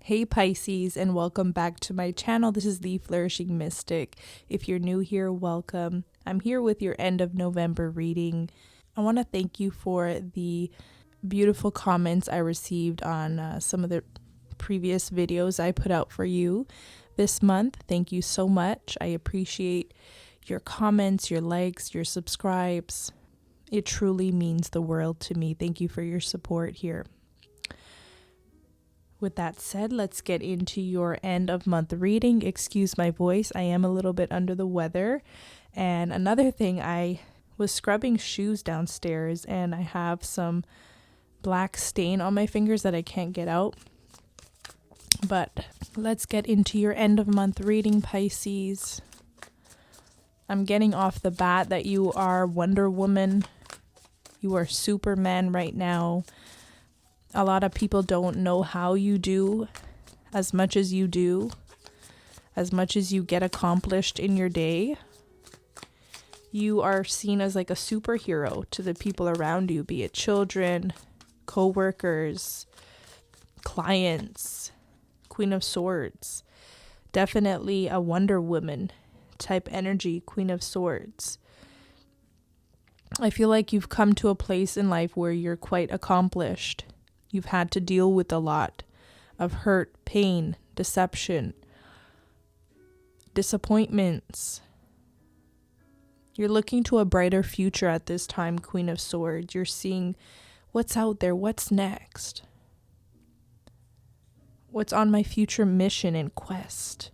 Hey Pisces, and welcome back to my channel. This is the Flourishing Mystic. If you're new here, welcome. I'm here with your end of November reading. I want to thank you for the beautiful comments I received on some of the previous videos I put out for you this month. Thank you so much. I appreciate your comments, your likes, your subscribes. It truly means the world to me. Thank you for your support here. With that said, let's get into your end of month reading. Excuse my voice, I am a little bit under the weather. And another thing, I was scrubbing shoes downstairs and I have some black stain on my fingers that I can't get out. But let's get into your end of month reading, Pisces. I'm getting off the bat that you are Wonder Woman. You are Superman right now. A lot of people don't know how you do as much as you do, as much as you get accomplished in your day. You are seen as like a superhero to the people around you, be it children, co-workers, clients, Queen of Swords. Definitely a Wonder Woman type energy, Queen of Swords. I feel like you've come to a place in life where you're quite accomplished. You've had to deal with a lot of hurt, pain, deception, disappointments. You're looking to a brighter future at this time, Queen of Swords. You're seeing what's out there, what's next, what's on my future mission and quest.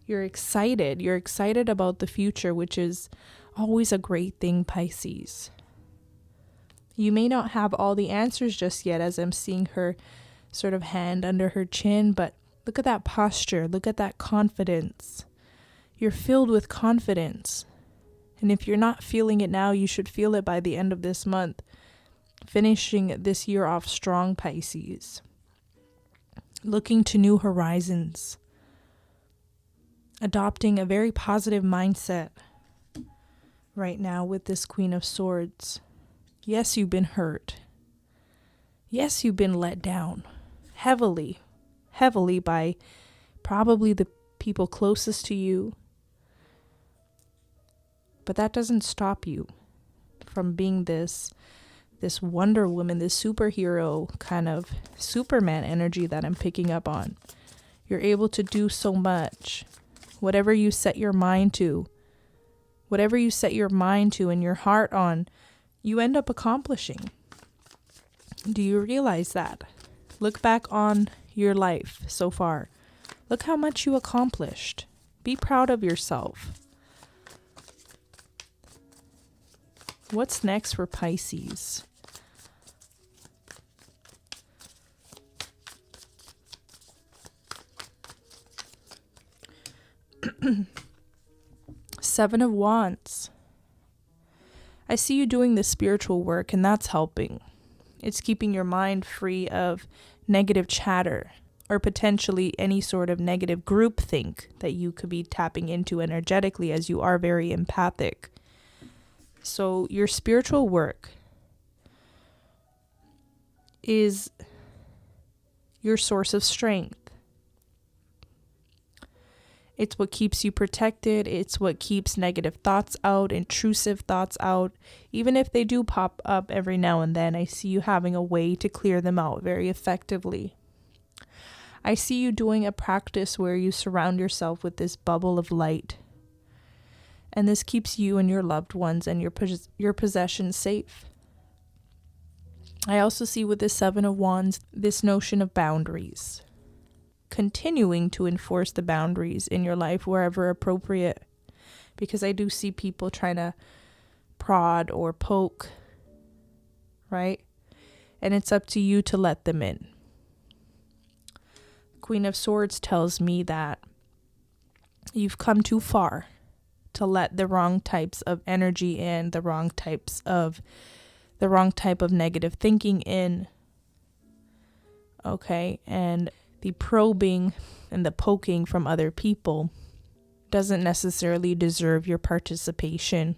You're excited. You're excited about the future, which is always a great thing, Pisces. You may not have all the answers just yet, as I'm seeing her sort of hand under her chin, but look at that posture. Look at that confidence. You're filled with confidence. And if you're not feeling it now, you should feel it by the end of this month. Finishing this year off strong, Pisces. Looking to new horizons. Adopting a very positive mindset right now with this Queen of Swords. Yes, you've been hurt. Yes, you've been let down heavily by probably the people closest to you. But that doesn't stop you from being this Wonder Woman, this superhero kind of Superman energy that I'm picking up on. You're able to do so much. Whatever you set your mind to and your heart on, you end up accomplishing. Do you realize that? Look back on your life so far. Look how much you accomplished. Be proud of yourself. What's next for Pisces? Seven of Wands. I see you doing the spiritual work, and that's helping. It's keeping your mind free of negative chatter or potentially any sort of negative groupthink that you could be tapping into energetically, as you are very empathic. So your spiritual work is your source of strength. It's what keeps you protected. It's what keeps negative thoughts out, intrusive thoughts out. Even if they do pop up every now and then, I see you having a way to clear them out very effectively. I see you doing a practice where you surround yourself with this bubble of light. And this keeps you and your loved ones and your possessions safe. I also see with the Seven of Wands this notion of boundaries. Continuing to enforce the boundaries in your life wherever appropriate, because I do see people trying to prod or poke, right? And it's up to you to let them in. Queen of Swords tells me that you've come too far to let the wrong types of energy in, the wrong type of negative thinking in. Okay, and the probing and the poking from other people doesn't necessarily deserve your participation,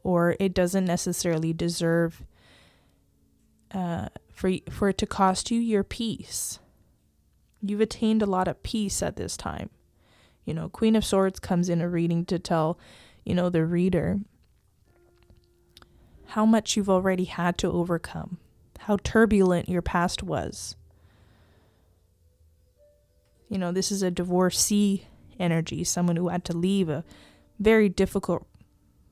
or it doesn't necessarily deserve for it to cost you your peace. You've attained a lot of peace at this time. Queen of Swords comes in a reading to tell, the reader how much you've already had to overcome, how turbulent your past was. This is a divorcee energy, someone who had to leave a very difficult,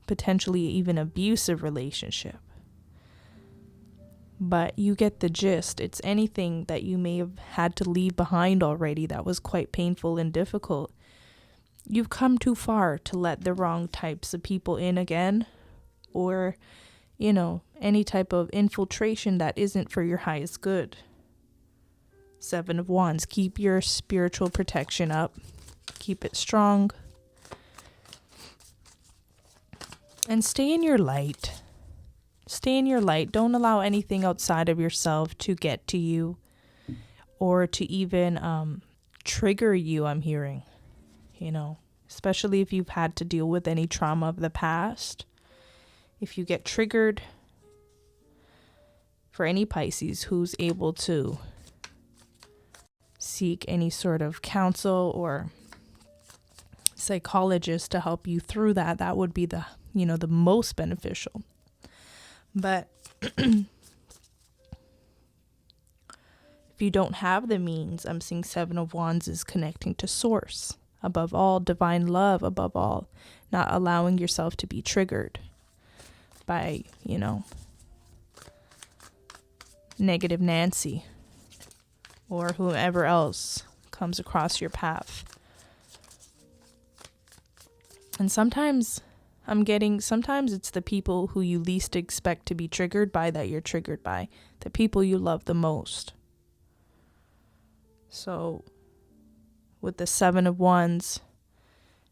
potentially even abusive relationship. But you get the gist. It's anything that you may have had to leave behind already that was quite painful and difficult. You've come too far to let the wrong types of people in again, or, any type of infiltration that isn't for your highest good. 7 of Wands, keep your spiritual protection up. Keep it strong. And stay in your light. Stay in your light. Don't allow anything outside of yourself to get to you or to even trigger you, I'm hearing. Especially if you've had to deal with any trauma of the past. If you get triggered, for any Pisces who's able to seek any sort of counsel or psychologist to help you through that, that would be the most beneficial. But if you don't have the means, I'm seeing 7 of Wands is connecting to source. Above all, divine love, above all, not allowing yourself to be triggered by, negative Nancy or whoever else comes across your path. And sometimes it's the people who you least expect to be triggered by that you're triggered by, the people you love the most. So with the 7 of Wands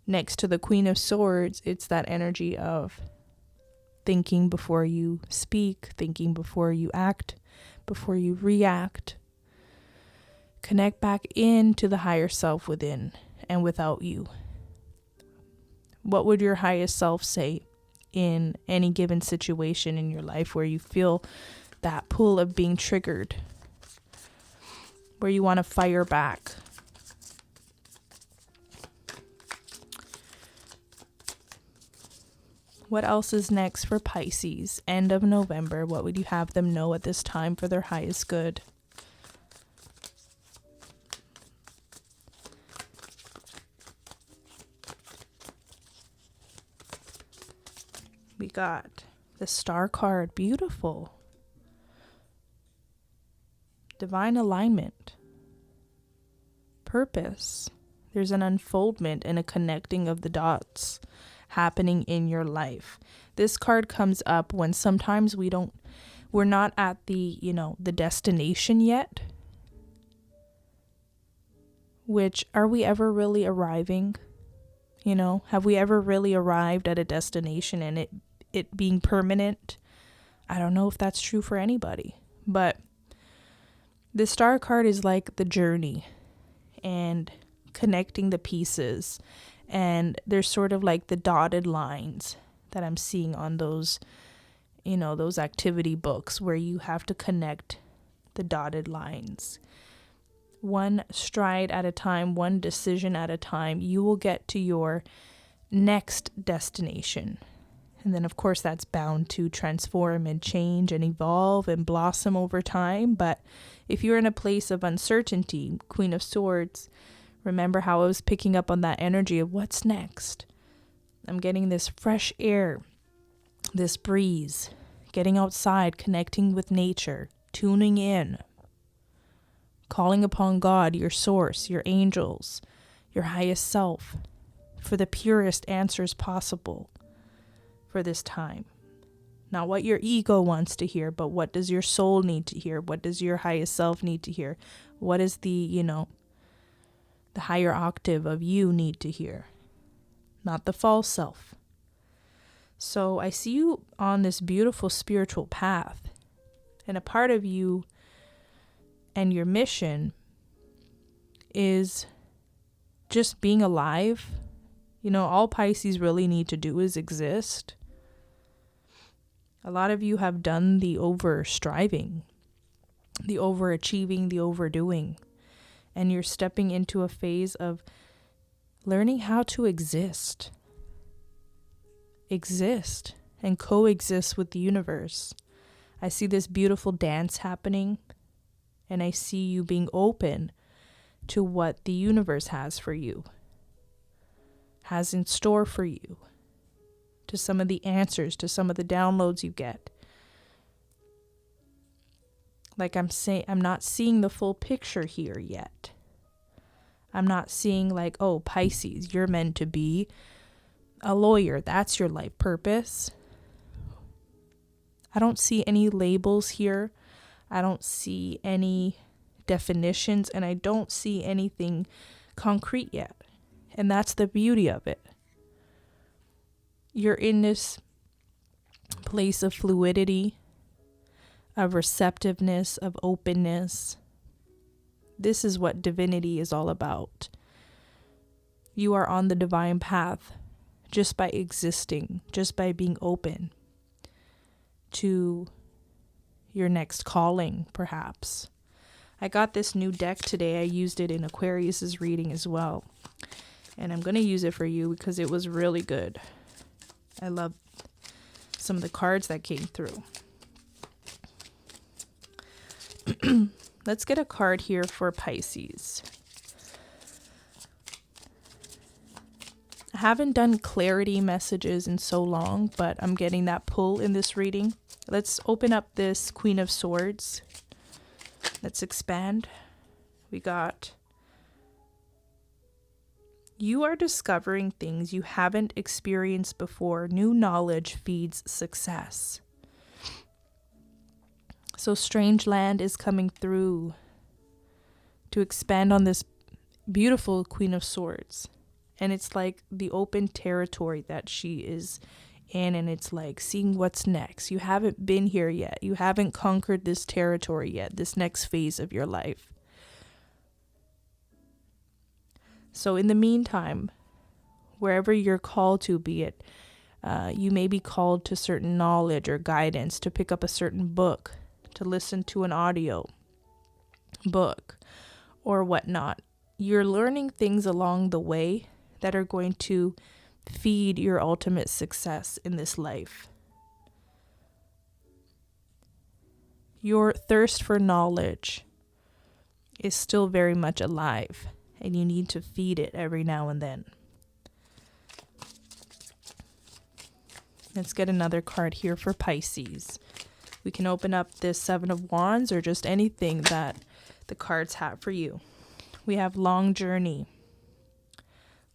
next to the Queen of Swords, it's that energy of thinking before you speak, thinking before you act, before you react. Connect back into the higher self within and without you. What would your highest self say in any given situation in your life where you feel that pull of being triggered, where you want to fire back? What else is next for Pisces? End of November. What would you have them know at this time for their highest good? We got the Star card. Beautiful. Divine alignment. Purpose. There's an unfoldment and a connecting of the dots happening in your life. This card comes up when sometimes we're not at the, the destination yet. Which, are we ever really arriving? Have we ever really arrived at a destination and it being permanent? I don't know if that's true for anybody, but the Star card is like the journey and connecting the pieces. And there's sort of like the dotted lines that I'm seeing on those, those activity books where you have to connect the dotted lines. One stride at a time, one decision at a time, you will get to your next destination. And then, of course, that's bound to transform and change and evolve and blossom over time. But if you're in a place of uncertainty, Queen of Swords, remember how I was picking up on that energy of what's next. I'm getting this fresh air, this breeze, getting outside, connecting with nature, tuning in, calling upon God, your source, your angels, your highest self, for the purest answers possible for this time. Not what your ego wants to hear, but what does your soul need to hear? What does your highest self need to hear? What is the higher octave of you need to hear? Not the false self. So I see you on this beautiful spiritual path, and a part of you and your mission is just being alive. All Pisces really need to do is exist. A lot of you have done the over striving, the overachieving, the overdoing. and you're stepping into a phase of learning how to exist and coexist with the universe. I see this beautiful dance happening, and I see you being open to what the universe has for you, has in store for you, to some of the answers, to some of the downloads you get. Like I'm saying, I'm not seeing the full picture here yet. I'm not seeing like, oh, Pisces, you're meant to be a lawyer. That's your life purpose. I don't see any labels here. I don't see any definitions, and I don't see anything concrete yet. And that's the beauty of it. You're in this place of fluidity, of receptiveness, of openness. This is what divinity is all about. You are on the divine path just by existing, just by being open to your next calling, perhaps. I got this new deck today. I used it in Aquarius's reading as well. And I'm going to use it for you because it was really good. I love some of the cards that came through. Let's get a card here for Pisces. I haven't done clarity messages in so long, but I'm getting that pull in this reading. Let's open up this Queen of Swords. Let's expand. We got, you are discovering things you haven't experienced before. New knowledge feeds success. So strange land is coming through to expand on this beautiful Queen of Swords. And it's like the open territory that she is in, and it's like seeing what's next. You haven't been here yet. You haven't conquered this territory yet, this next phase of your life. So in the meantime, wherever you're called to, be it, you may be called to certain knowledge or guidance, to pick up a certain book, to listen to an audio book or whatnot. You're learning things along the way that are going to feed your ultimate success in this life. Your thirst for knowledge is still very much alive, and you need to feed it every now and then. Let's get another card here for Pisces. We can open up this Seven of Wands or just anything that the cards have for you. We have long journey.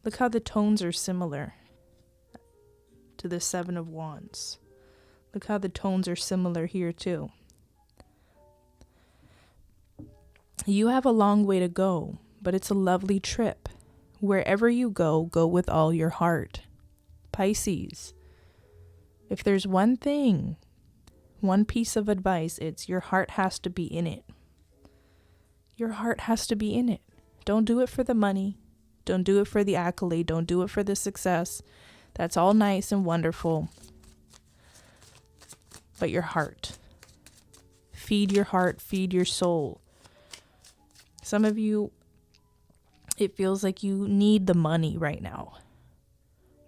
Look how the tones are similar to the Seven of Wands. Look how the tones are similar here too. You have a long way to go, but it's a lovely trip. Wherever you go, go with all your heart. Pisces, if there's one thing, one piece of advice, it's your heart has to be in it. Your heart has to be in it. Don't do it for the money. Don't do it for the accolade. Don't do it for the success. That's all nice and wonderful. But your heart. Feed your heart. Feed your soul. Some of you, it feels like you need the money right now.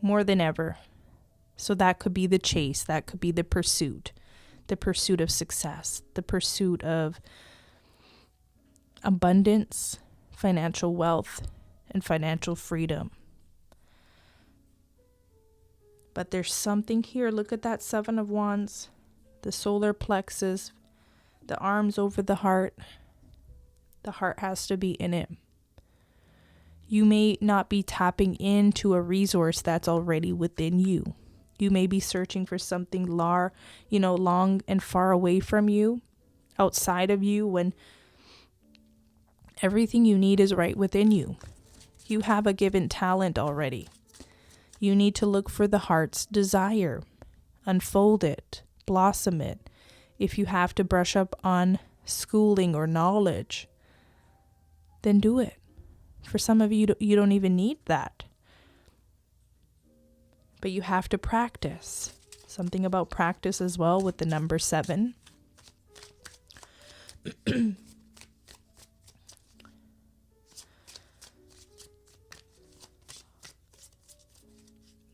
More than ever. So that could be the chase. That could be the pursuit. The pursuit of success. The pursuit of abundance, financial wealth, and financial freedom. But there's something here. Look at that Seven of Wands. The solar plexus. The arms over the heart. The heart has to be in it. You may not be tapping into a resource that's already within you. You may be searching for something long and far away from you, outside of you, when everything you need is right within you. You have a given talent already. You need to look for the heart's desire, unfold it, blossom it. If you have to brush up on schooling or knowledge, then do it. For some of you, you don't even need that. But you have to practice. Something about practice as well with the number 7.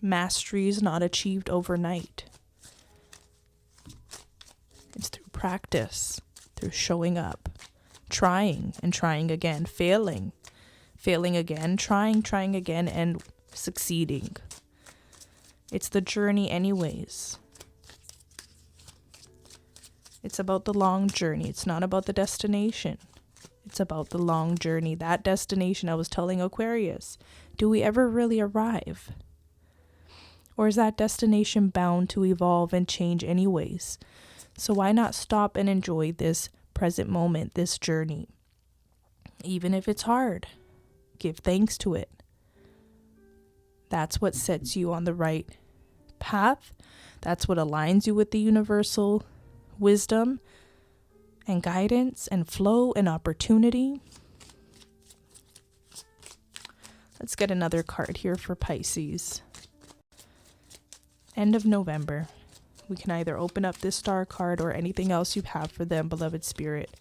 Mastery is not achieved overnight. It's through practice, through showing up, trying and trying again, failing again, trying again, and succeeding. It's the journey anyways. It's about the long journey. It's not about the destination. It's about the long journey. That destination, I was telling Aquarius, do we ever really arrive? Or is that destination bound to evolve and change anyways? So why not stop and enjoy this present moment, this journey? Even if it's hard, give thanks to it. That's what sets you on the right path. That's what aligns you with the universal wisdom and guidance and flow and opportunity. Let's get another card here for Pisces. End of November. We can either open up this star card or anything else you have for them, beloved spirit.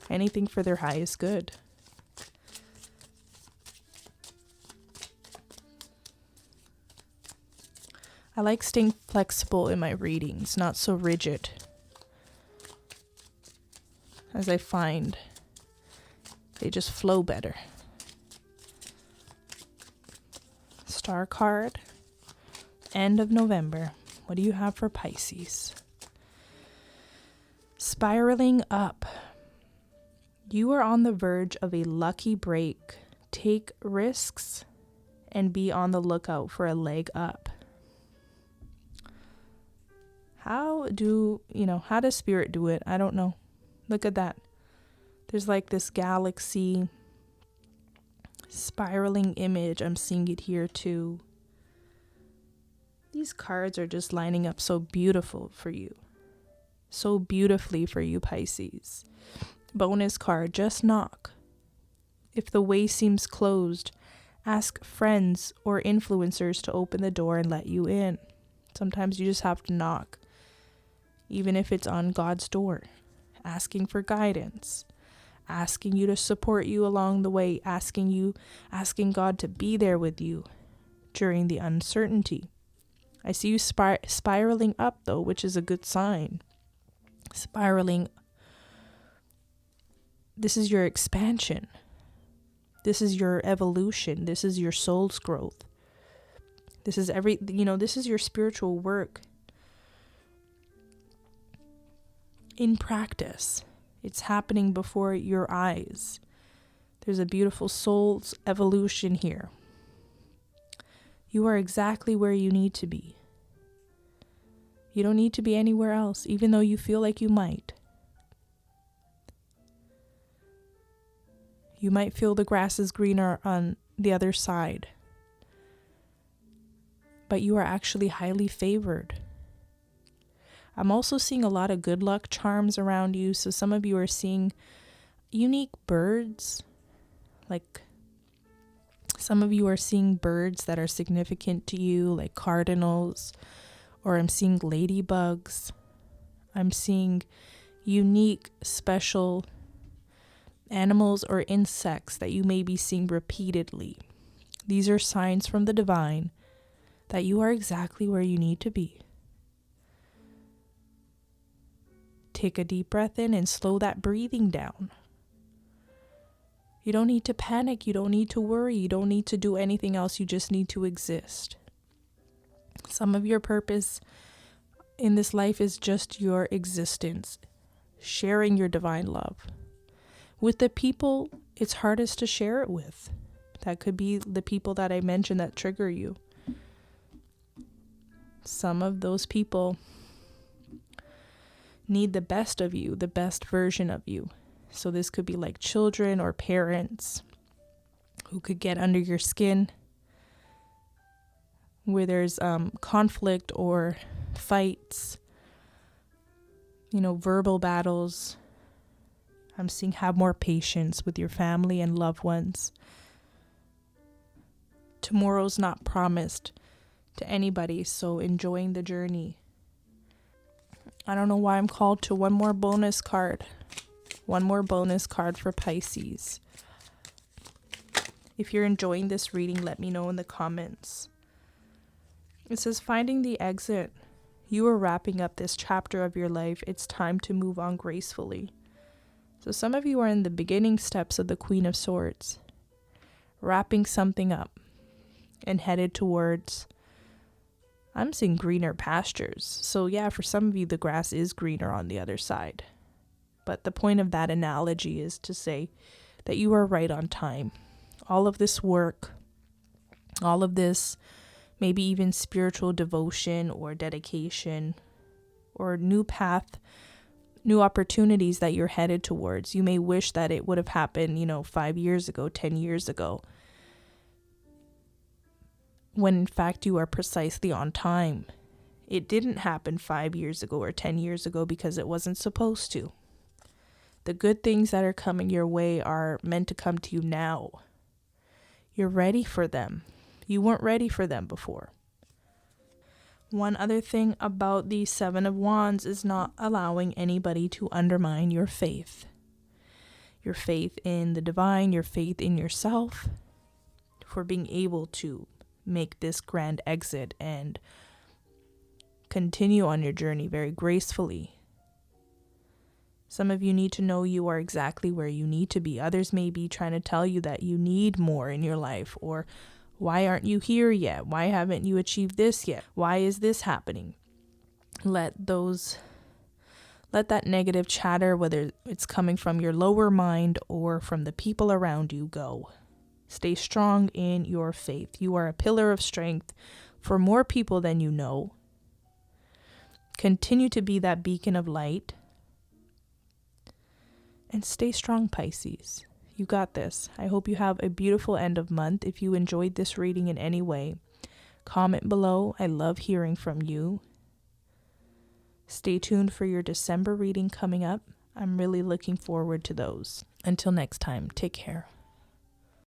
Anything for their highest good. I like staying flexible in my readings, not so rigid, as I find they just flow better. Star card, end of November. What do you have for Pisces? Spiraling up. You are on the verge of a lucky break. Take risks and be on the lookout for a leg up. How does spirit do it? I don't know. Look at that. There's like this galaxy spiraling image. I'm seeing it here too. These cards are just lining up so beautiful for you. So beautifully for you, Pisces. Bonus card, just knock. If the way seems closed, ask friends or influencers to open the door and let you in. Sometimes you just have to knock. Even if it's on God's door, asking for guidance, asking you to support you along the way, asking God to be there with you during the uncertainty. I see you spiraling up though, which is a good sign. Spiraling. This is your expansion. This is your evolution. This is your soul's growth. This is this is your spiritual work. In practice, it's happening before your eyes. There's a beautiful soul's evolution here. You are exactly where you need to be. You don't need to be anywhere else, even though you feel like you might. You might feel the grass is greener on the other side, but you are actually highly favored. I'm also seeing a lot of good luck charms around you. So some of you are seeing unique birds. Like some of you are seeing birds that are significant to you, like cardinals, or I'm seeing ladybugs. I'm seeing unique, special animals or insects that you may be seeing repeatedly. These are signs from the divine that you are exactly where you need to be. Take a deep breath in and slow that breathing down. You don't need to panic. You don't need to worry. You don't need to do anything else. You just need to exist. Some of your purpose in this life is just your existence, sharing your divine love. With the people it's hardest to share it with. That could be the people that I mentioned that trigger you. Some of those people need the best of you, the best version of you. So this could be like children or parents who could get under your skin, where there's conflict or fights, verbal battles. I'm seeing have more patience with your family and loved ones. Tomorrow's not promised to anybody, so enjoying the journey. I don't know why I'm called to one more bonus card. One more bonus card for Pisces. If you're enjoying this reading, let me know in the comments. It says, finding the exit. You are wrapping up this chapter of your life. It's time to move on gracefully. So some of you are in the beginning steps of the Queen of Swords, wrapping something up and headed towards, I'm seeing greener pastures. So yeah, for some of you, the grass is greener on the other side. But the point of that analogy is to say that you are right on time. All of this work, all of this, maybe even spiritual devotion or dedication or new path, new opportunities that you're headed towards. You may wish that it would have happened, 5 years ago, 10 years ago, when in fact you are precisely on time. It didn't happen 5 years ago or 10 years ago because it wasn't supposed to. The good things that are coming your way are meant to come to you now. You're ready for them. You weren't ready for them before. One other thing about the Seven of Wands is not allowing anybody to undermine your faith. Your faith in the divine, your faith in yourself, for being able to make this grand exit and continue on your journey very gracefully. Some of you need to know you are exactly where you need to be. Others may be trying to tell you that you need more in your life, or why aren't you here yet? Why haven't you achieved this yet? Why is this happening? Let that negative chatter, whether it's coming from your lower mind or from the people around you, go. Stay strong in your faith. You are a pillar of strength for more people than you know. Continue to be that beacon of light. And stay strong, Pisces. You got this. I hope you have a beautiful end of month. If you enjoyed this reading in any way, comment below. I love hearing from you. Stay tuned for your December reading coming up. I'm really looking forward to those. Until next time, take care.